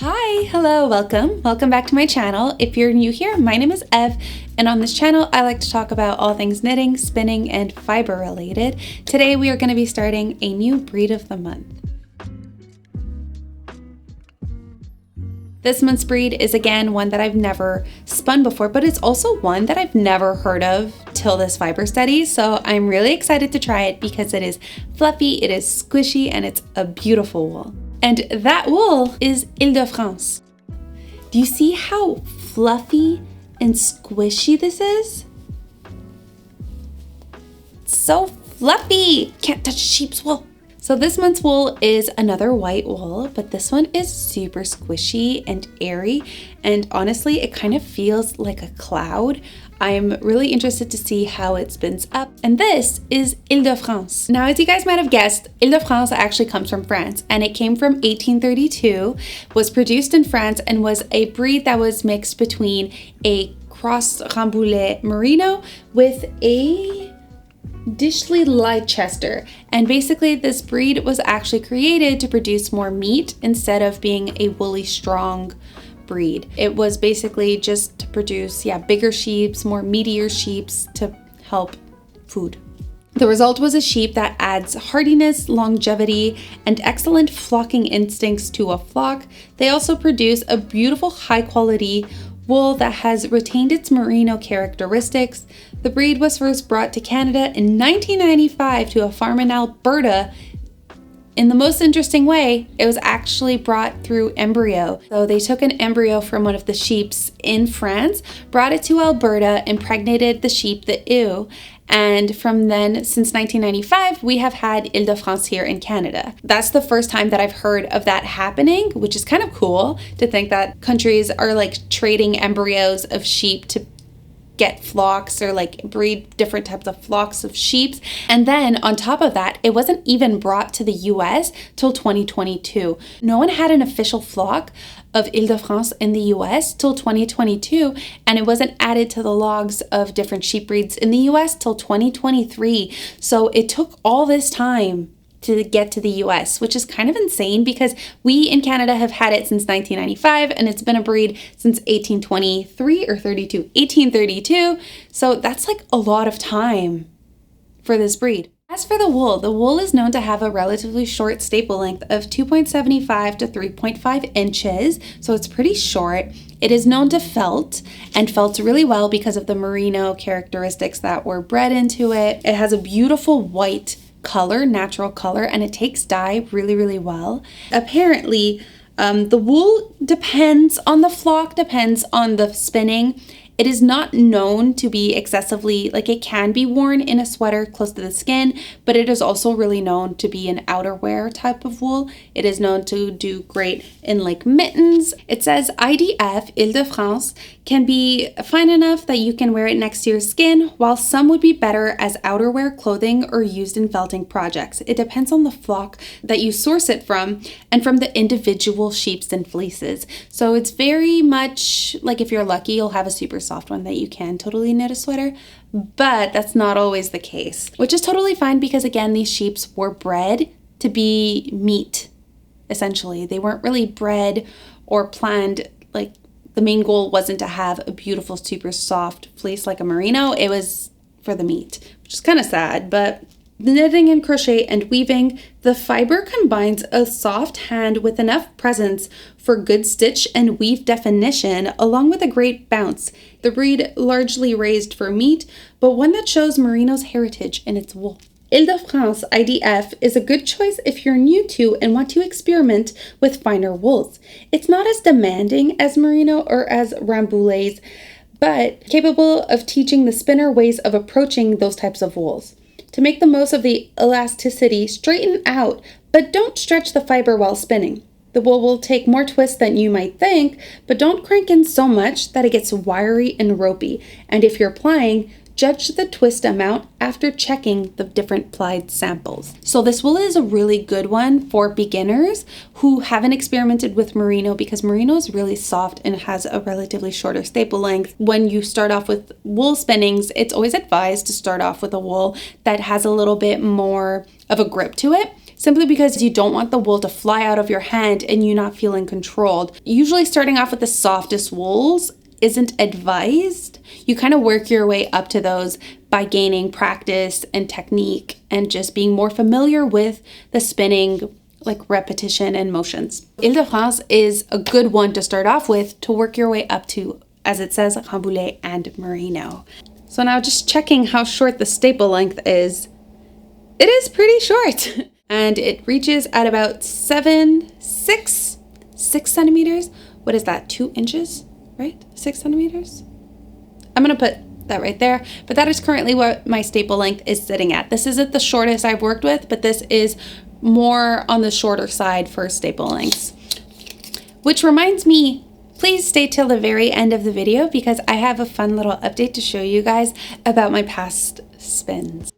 Hi, hello, welcome back to my channel. If you're new here, my name is Ev, and on this channel I like to talk about all things knitting, spinning, and fiber related. Today we are going to be starting a new breed of the month. This month's breed is again one that I've never spun before, but it's also one that I've never heard of till this fiber study. So I'm really excited to try it because it is fluffy, it is squishy, and it's a beautiful wool. And that wool is Ile de France. Do you see how fluffy and squishy this is? It's so fluffy! Can't touch sheep's wool. So this month's wool is another white wool, but this one is super squishy and airy, and honestly, it kind of feels like a cloud. I'm really interested to see how it spins up. And this is Ile de France. Now, as you guys might have guessed, Ile de France actually comes from France, and it came from 1832, was produced in France, and was a breed that was mixed between a cross Rambouillet Merino with a Dishley Leicester. And basically this breed was actually created to produce more meat instead of being a woolly strong breed. It was basically just to produce bigger sheeps, more meatier sheeps to help food. The result was a sheep that adds hardiness, longevity, and excellent flocking instincts to a flock. They also produce a beautiful high quality wool that has retained its merino characteristics. The breed was first brought to Canada in 1995 to a farm in Alberta. In the most interesting way, it was actually brought through embryo. So they took an embryo from one of the sheeps in France, brought it to Alberta, impregnated the sheep, the ewe, and from then, since 1995, we have had Ile de France here in Canada. That's the first time that I've heard of that happening, which is kind of cool to think that countries are like trading embryos of sheep to get flocks or like breed different types of flocks of sheep. And then on top of that, it wasn't even brought to the US till 2022. No one had an official flock of Ile de France in the US till 2022, and it wasn't added to the logs of different sheep breeds in the US till 2023. So it took all this time to get to the US, which is kind of insane because we in Canada have had it since 1995, and it's been a breed since 1823 or 32, 1832. So that's like a lot of time for this breed. As for the wool is known to have a relatively short staple length of 2.75 to 3.5 inches, so it's pretty short. It is known to felt, and felts really well because of the merino characteristics that were bred into it. It has a beautiful white color, natural color, and it takes dye really, really well. Apparently, the wool depends on the flock, depends on the spinning. It is not known to be excessively, like it can be worn in a sweater close to the skin, but it is also really known to be an outerwear type of wool. It is known to do great in like mittens. It says IDF, Ile de France, can be fine enough that you can wear it next to your skin, while some would be better as outerwear clothing or used in felting projects. It depends on the flock that you source it from and from the individual sheeps and fleeces. So it's very much like if you're lucky, you'll have a super soft one that you can totally knit a sweater, but that's not always the case, which is totally fine because again, these sheeps were bred to be meat, essentially. They weren't really bred or planned, like the main goal wasn't to have a beautiful, super soft fleece like a merino. It was for the meat, which is kind of sad, but the knitting and crochet and weaving, the fiber combines a soft hand with enough presence for good stitch and weave definition, along with a great bounce. The breed largely raised for meat, but one that shows merino's heritage in its wool. Ile de France IDF is a good choice if you're new to and want to experiment with finer wools. It's not as demanding as merino or as Rambouillets, but capable of teaching the spinner ways of approaching those types of wools. To make the most of the elasticity, straighten out, but don't stretch the fiber while spinning. The wool will take more twist than you might think, but don't crank in so much that it gets wiry and ropey. And if you're plying, judge the twist amount after checking the different plied samples. So this wool is a really good one for beginners who haven't experimented with merino, because merino is really soft and has a relatively shorter staple length. When you start off with wool spinnings, it's always advised to start off with a wool that has a little bit more of a grip to it, simply because you don't want the wool to fly out of your hand and you not feeling controlled. Usually starting off with the softest wools isn't advised. You kind of work your way up to those by gaining practice and technique and just being more familiar with the spinning, like repetition and motions. Ile de France is a good one to start off with to work your way up to, as it says, Rambouillet and Merino. So now just checking how short the staple length is. It is pretty short and it reaches at about 6 centimeters. What is that? 2 inches, right? 6 centimeters. I'm going to put that right there, but that is currently what my staple length is sitting at. This isn't the shortest I've worked with, but this is more on the shorter side for staple lengths. Which reminds me, please stay till the very end of the video because I have a fun little update to show you guys about my past spins.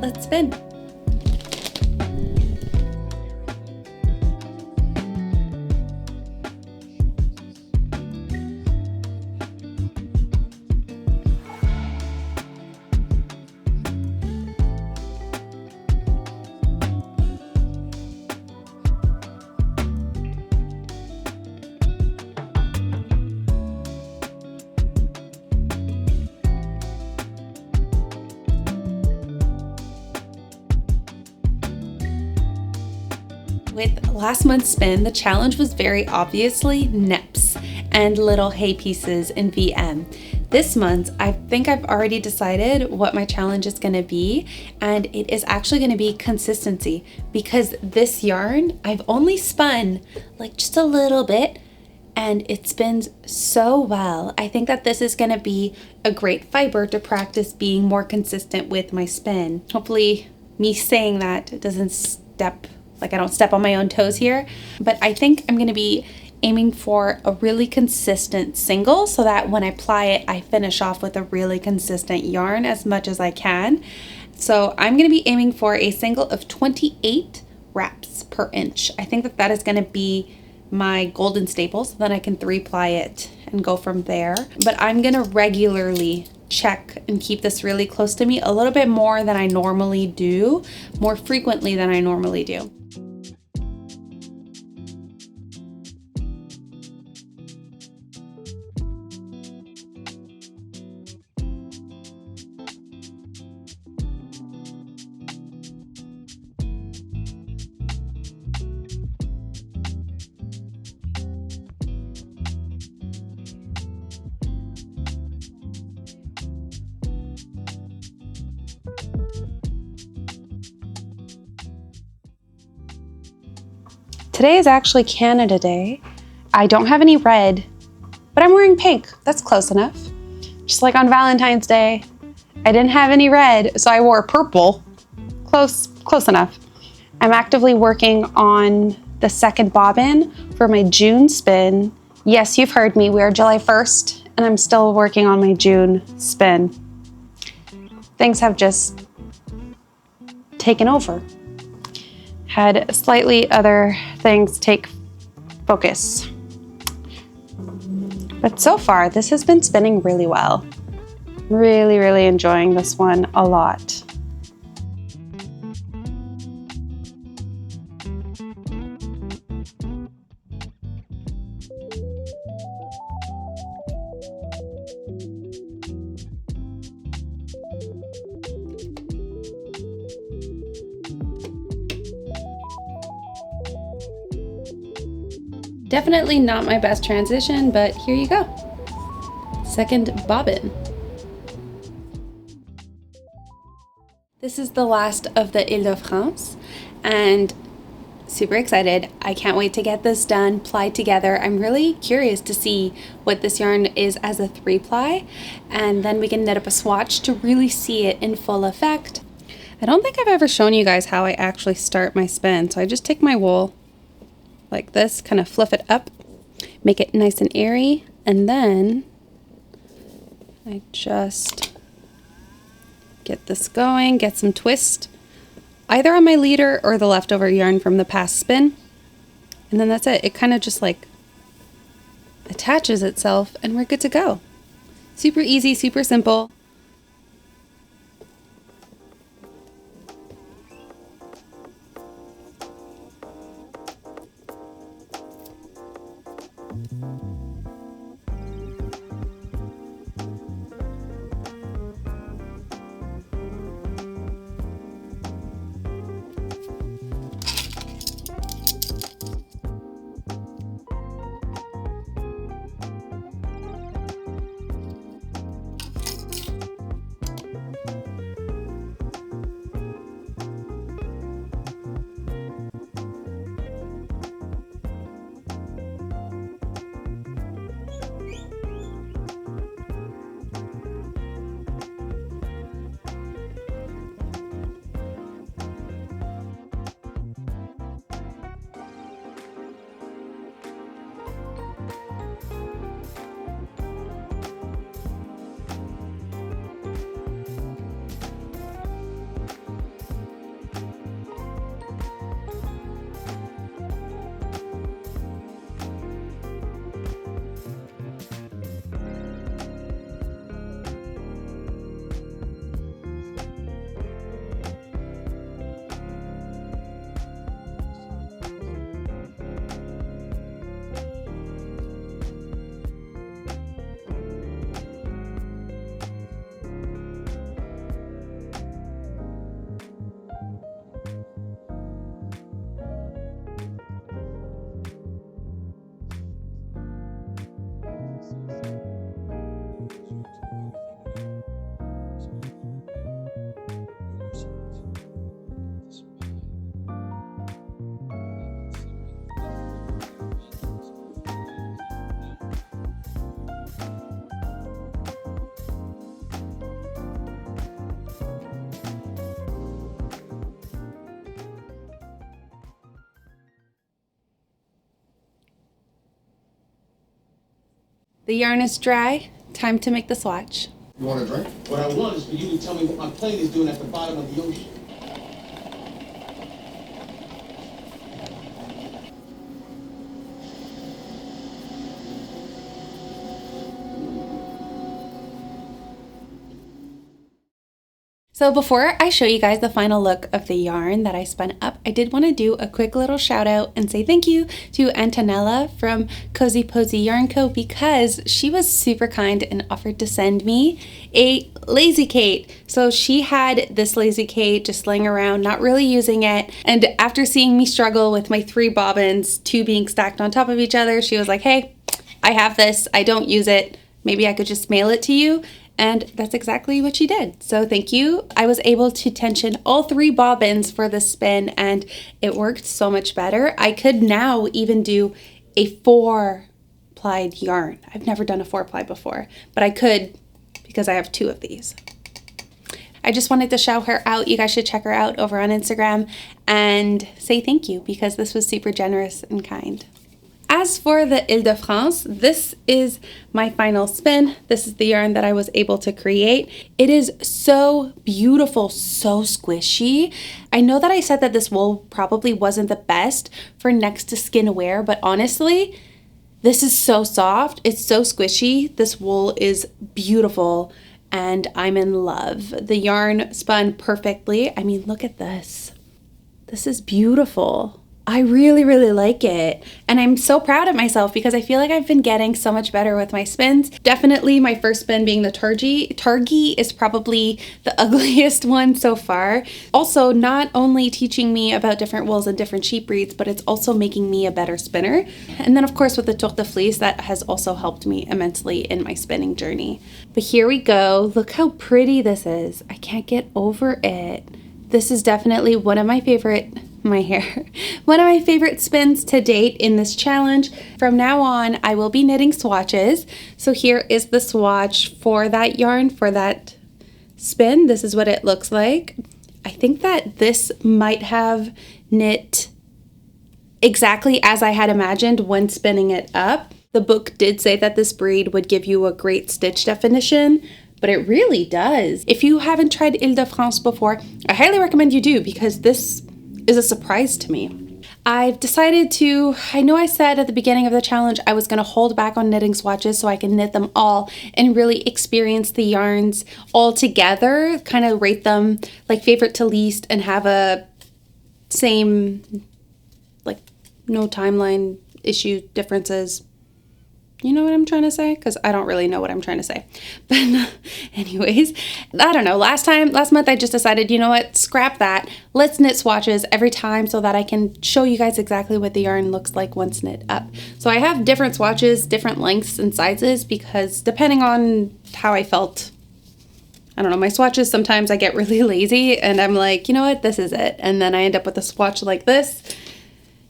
Let's spin. With last month's spin, the challenge was very obviously neps and little hay pieces in VM. This month, I think I've already decided what my challenge is going to be, and it is actually going to be consistency, because this yarn I've only spun like just a little bit and it spins so well. I think that this is going to be a great fiber to practice being more consistent with my spin. Hopefully me saying that doesn't I don't step on my own toes here, but I think I'm going to be aiming for a really consistent single so that when I ply it, I finish off with a really consistent yarn as much as I can. So I'm going to be aiming for a single of 28 wraps per inch. I think that that is going to be my golden staple, so then I can 3-ply it and go from there. But I'm going to regularly check and keep this really close to me a little bit more than I normally do, more frequently than I normally do. Today is actually Canada Day. I don't have any red, but I'm wearing pink. That's close enough. Just like on Valentine's Day, I didn't have any red, so I wore purple. Close enough. I'm actively working on the second bobbin for my June spin. Yes, you've heard me. We are July 1st, and I'm still working on my June spin. Things have just taken over. Had slightly other things take focus. But so far, this has been spinning really well. Really enjoying this one a lot. Definitely not my best transition, but here you go. Second bobbin. This is the last of the Ile de France, and super excited. I can't wait to get this done, plied together. I'm really curious to see what this yarn is as a 3-ply, and then we can knit up a swatch to really see it in full effect. I don't think I've ever shown you guys how I actually start my spin, so I just take my wool like this, kind of fluff it up, make it nice and airy, and then I just get this going, get some twist, either on my leader or the leftover yarn from the past spin, And then that's it. It kind of just like attaches itself and we're good to go. Super easy, super simple. The yarn is dry. Time to make the swatch. You want a drink? What I want is for you to tell me what my plane is doing at the bottom of the ocean. So before I show you guys the final look of the yarn that I spun up, I did want to do a quick little shout out and say thank you to Antonella from Cozy Posy Yarn Co. because she was super kind and offered to send me a Lazy Kate. So she had this Lazy Kate just laying around, not really using it. And after seeing me struggle with my 3 bobbins, 2 being stacked on top of each other, she was like, hey, I have this, I don't use it. Maybe I could just mail it to you. And that's exactly what she did. So thank you. I was able to tension all 3 bobbins for the spin and it worked so much better. I could now even do a 4-plied yarn. I've never done a 4-ply before, but I could because I have 2 of these. I just wanted to shout her out. You guys should check her out over on Instagram and say thank you because this was super generous and kind. As for the Ile de France, this is my final spin. This is the yarn that I was able to create. It is so beautiful, so squishy. I know that I said that this wool probably wasn't the best for next to skin wear, but honestly, this is so soft. It's so squishy. This wool is beautiful and I'm in love. The yarn spun perfectly. I mean, look at this. This is beautiful. I really, really like it. And I'm so proud of myself because I feel like I've been getting so much better with my spins. Definitely my first spin being the Targhee. Targhee is probably the ugliest one so far. Also, not only teaching me about different wools and different sheep breeds, but it's also making me a better spinner. And then of course with the Tour de Fleece, that has also helped me immensely in my spinning journey. But here we go. Look how pretty this is. I can't get over it. This is definitely one of my favorite one of my favorite spins to date in this challenge. From now on, I will be knitting swatches. So here is the swatch for that yarn, for that spin. This is what it looks like. I think that this might have knit exactly as I had imagined when spinning it up. The book did say that this breed would give you a great stitch definition, but it really does. If you haven't tried Ile de France before, I highly recommend you do because this is a surprise to me. I've decided to, I know I said at the beginning of the challenge I was going to hold back on knitting swatches so I can knit them all and really experience the yarns all together, kind of rate them like favorite to least and have a same, like no timeline issue differences. You know what I'm trying to say? Because I don't really know what I'm trying to say. But anyways, I don't know. Last month I just decided, you know what? Scrap that. Let's knit swatches every time so that I can show you guys exactly what the yarn looks like once knit up. So I have different swatches, different lengths and sizes because depending on how I felt, I don't know, my swatches, sometimes I get really lazy and I'm like, you know what? This is it. And then I end up with a swatch like this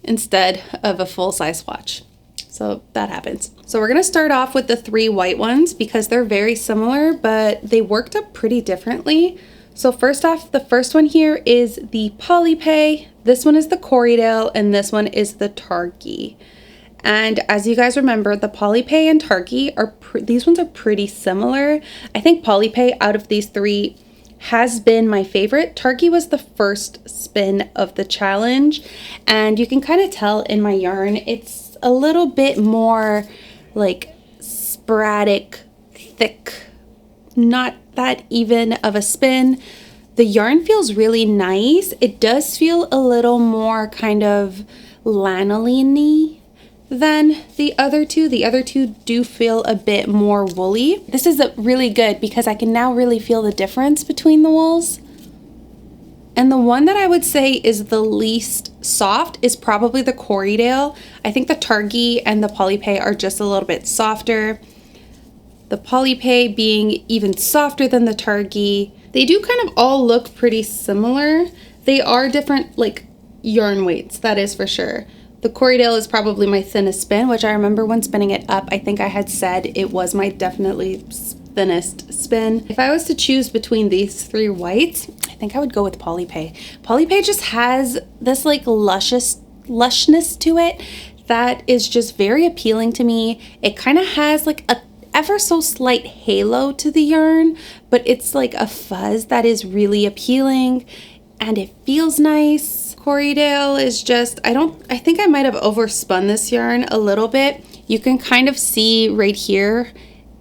instead of a full-size swatch. So that happens. So we're gonna start off with the 3 white ones because they're very similar, but they worked up pretty differently. So first off, the first one here is the Polypay, this one is the Corriedale, and this one is the Targhee. And as you guys remember, the Polypay and Targhee these ones are pretty similar. I think Polypay out of these 3 has been my favorite. Targhee was the first spin of the challenge, and you can kind of tell in my yarn, it's a little bit more like sporadic, thick, not that even of a spin. The yarn feels really nice. It does feel a little more kind of lanolin-y than the other two. The other two do feel a bit more woolly. This is really good because I can now really feel the difference between the wools. And the one that I would say is the least soft is probably the Corriedale. I think the Targhee and the Polypay are just a little bit softer. The Polypay being even softer than the Targhee. They do kind of all look pretty similar. They are different like yarn weights, that is for sure. The Corriedale is probably my thinnest spin, which I remember when spinning it up, I think I had said it was my definitely thinnest spin. If I was to choose between these 3 whites, I think I would go with Polypay. Polypay just has this like lushness to it that is just very appealing to me. It kind of has like a ever so slight halo to the yarn, but it's like a fuzz that is really appealing and it feels nice. Corriedale is just, I think I might have overspun this yarn a little bit. You can kind of see right here,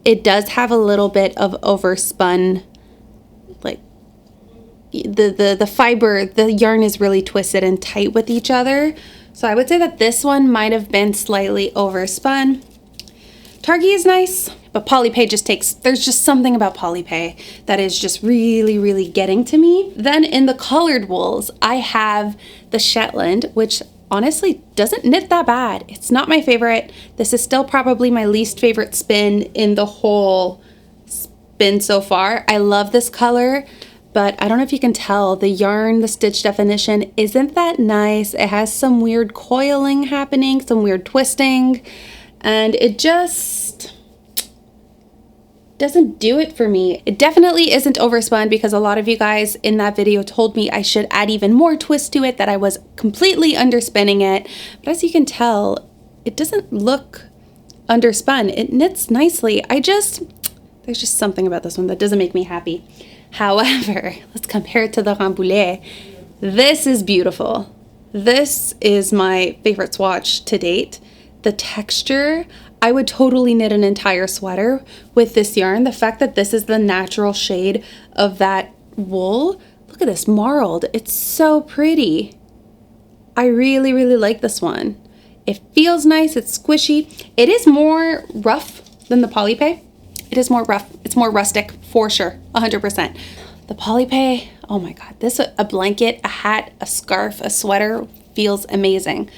it does have a little bit of overspun, like the fiber, the yarn is really twisted and tight with each other. So I would say that this one might have been slightly overspun. Targhee is nice, but Polypay there's just something about Polypay that is just really, really getting to me. Then in the colored wools, I have the Shetland, which honestly doesn't knit that bad. It's not my favorite. This is still probably my least favorite spin in the whole spin so far. I love this color, but I don't know if you can tell, the yarn, the stitch definition isn't that nice. It has some weird coiling happening, some weird twisting, and it just doesn't do it for me. It definitely isn't overspun because a lot of you guys in that video told me I should add even more twist to it, that I was completely underspinning it. But as you can tell, it doesn't look underspun. It knits nicely. There's just something about this one that doesn't make me happy. However, let's compare it to the Rambouillet. This is beautiful. This is my favorite swatch to date. The texture, I would totally knit an entire sweater with this yarn. The fact that this is the natural shade of that wool. Look at this marled. It's so pretty. I really, really like this one. It feels nice. It's squishy. It is more rough than the Polypay. It is more rough. It's more rustic for sure. 100%. The Polypay, oh my God. A blanket, a hat, a scarf, a sweater feels amazing.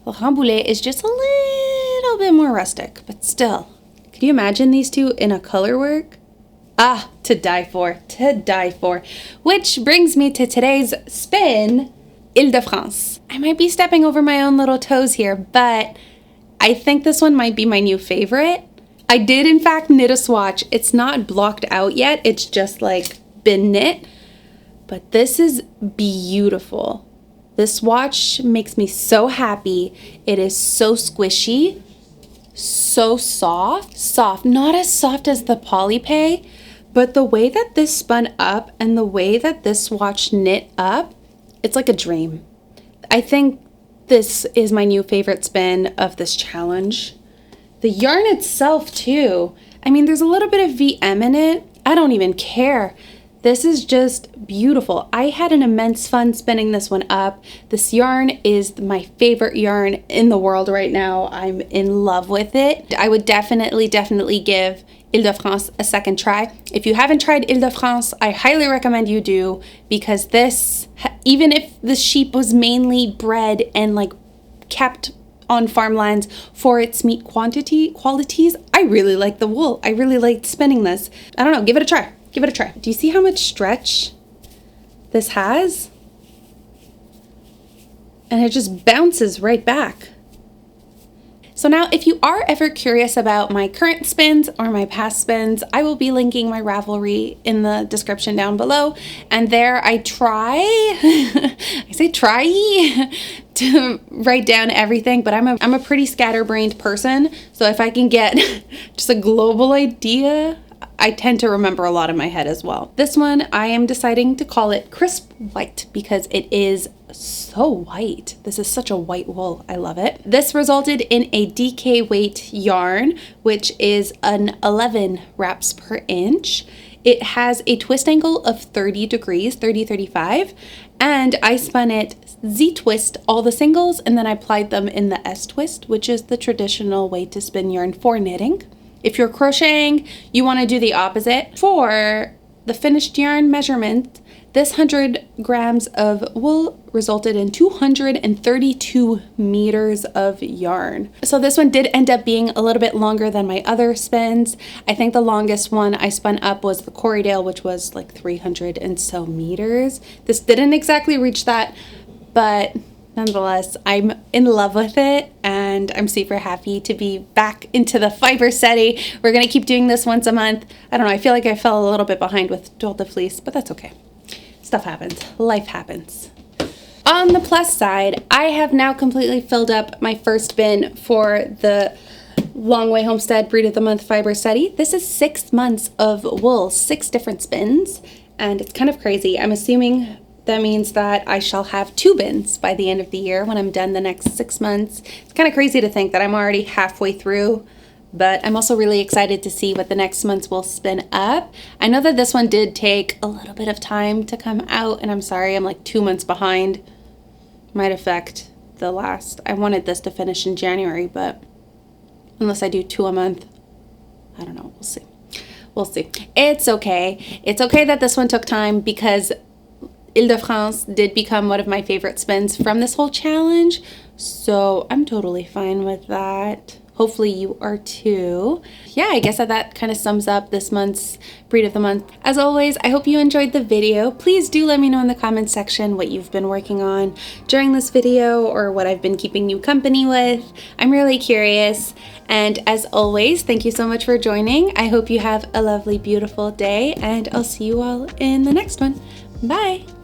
The Rambouillet is just a little bit more rustic, but still. Could you imagine these two in a color work? Ah, to die for, to die for. Which brings me to today's spin, Ile de France. I might be stepping over my own little toes here, but I think this one might be my new favorite. I did in fact knit a swatch. It's not blocked out yet. It's just like been knit, but this is beautiful. This swatch makes me so happy. It is so squishy, so soft, not as soft as the Polypay, but the way that this spun up and the way that this swatch knit up, it's like a dream. I think This is my new favorite spin of this challenge. The yarn itself too. I mean, there's a little bit of VM in it. I don't even care. This is just beautiful. I had an immense fun spinning this one up. This yarn is my favorite yarn in the world right now. I'm in love with it. I would definitely give Ile de France a second try. If you haven't tried Ile de France, I highly recommend you do, because this, even if the sheep was mainly bred and like kept on farmlands for its meat qualities, I really like the wool. I really liked spinning this. I don't know, give it a try. Give it a try. Do you see how much stretch this has? And it just bounces right back. So now, if you are ever curious about my current spins or my past spins, I will be linking my Ravelry in the description down below. And there I try, I say try to write down everything, but I'm a pretty scatterbrained person. So if I can get just a global idea, I tend to remember a lot in my head as well. This one, I am deciding to call it Crisp White because it is so white. This is such a white wool. I love it. This resulted in a DK weight yarn, which is an 11 wraps per inch. It has a twist angle of 30 degrees, 35, and I spun it Z-twist all the singles, and then I plied them in the S-twist, which is the traditional way to spin yarn for knitting. If you're crocheting, you want to do the opposite. For the finished yarn measurement, this 100 grams of wool resulted in 232 meters of yarn. So this one did end up being a little bit longer than my other spins. I think the longest one I spun up was the Corriedale, which was like 300 and so meters. This didn't exactly reach that, but nonetheless, I'm in love with it, and I'm super happy to be back into the fiber setting. We're gonna keep doing this once a month. I don't know, I feel like I fell a little bit behind with Toile de Fleece, but that's okay. Stuff happens, life happens. On the plus side, I have now completely filled up my first bin for the Long Way Homestead Breed of the Month Fiber Study. This is 6 months of wool, 6 different spins, and it's kind of crazy. I'm assuming that means that I shall have 2 bins by the end of the year when I'm done the next 6 months. It's kind of crazy to think that I'm already halfway through, but I'm also really excited to see what the next months will spin up. I know that this one did take a little bit of time to come out, and I'm sorry, I'm like 2 months behind. Might affect the last. I wanted this to finish in January, but unless I do 2 a month, I don't know, we'll see. We'll see. It's okay. It's okay that this one took time, because Ile de France did become one of my favorite spins from this whole challenge, so I'm totally fine with that. Hopefully you are too. Yeah, I guess that kind of sums up this month's Breed of the Month. As always, I hope you enjoyed the video. Please do let me know in the comments section what you've been working on during this video, or what I've been keeping you company with. I'm really curious. And as always, thank you so much for joining. I hope you have a lovely, beautiful day, and I'll see you all in the next one. Bye.